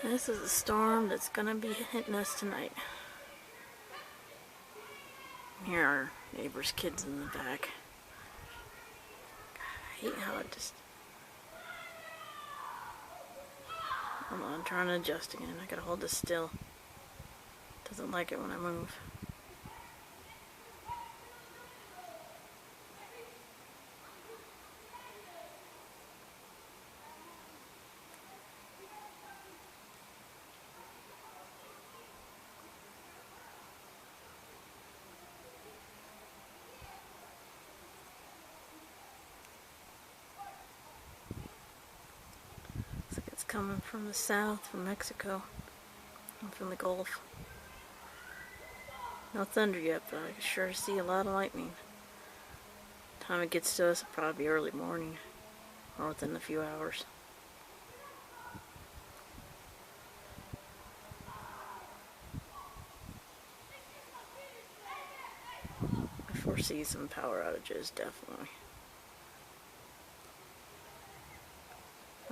This is a storm that's gonna be hitting us tonight. Here are our neighbor's kids in the back. I hate how it just... Hold on, I'm trying to adjust again. I gotta hold this still. Doesn't like it when I move. Looks like it's coming from the south, from Mexico, and from the Gulf. No thunder yet, but I can sure see a lot of lightning. Time it gets to us, it'll probably be early morning, or within a few hours. I foresee some power outages, definitely.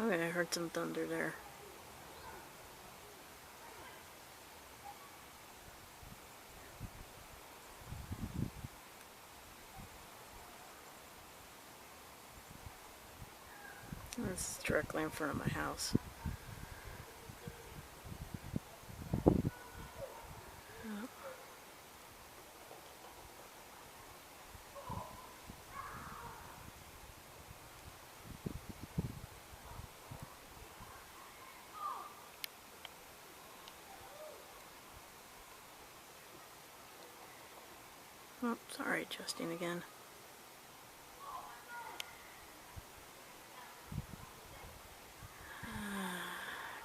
Okay, I heard some thunder there. This is directly in front of my house. Oh, sorry, adjusting again.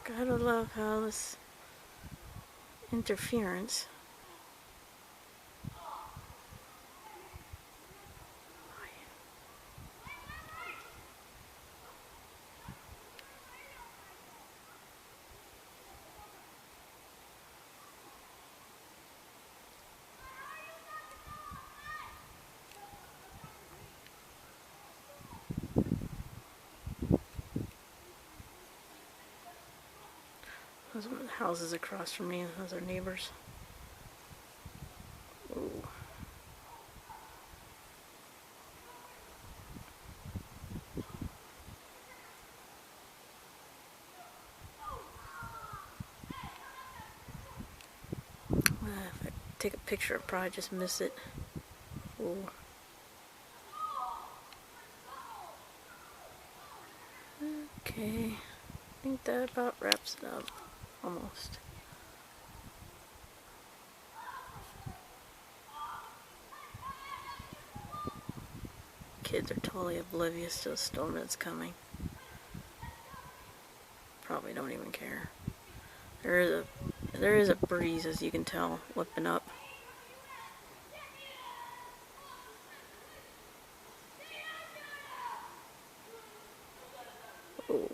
Gotta love how this interference. Those are the houses across from me, those are neighbors. Ooh. If I take a picture, I'll probably just miss it. Ooh. Okay, I think that about wraps it up. Almost. Kids are totally oblivious to the storm that's coming. Probably don't even care. There is a breeze, as you can tell, whipping up. Ooh.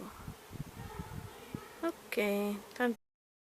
Okay, time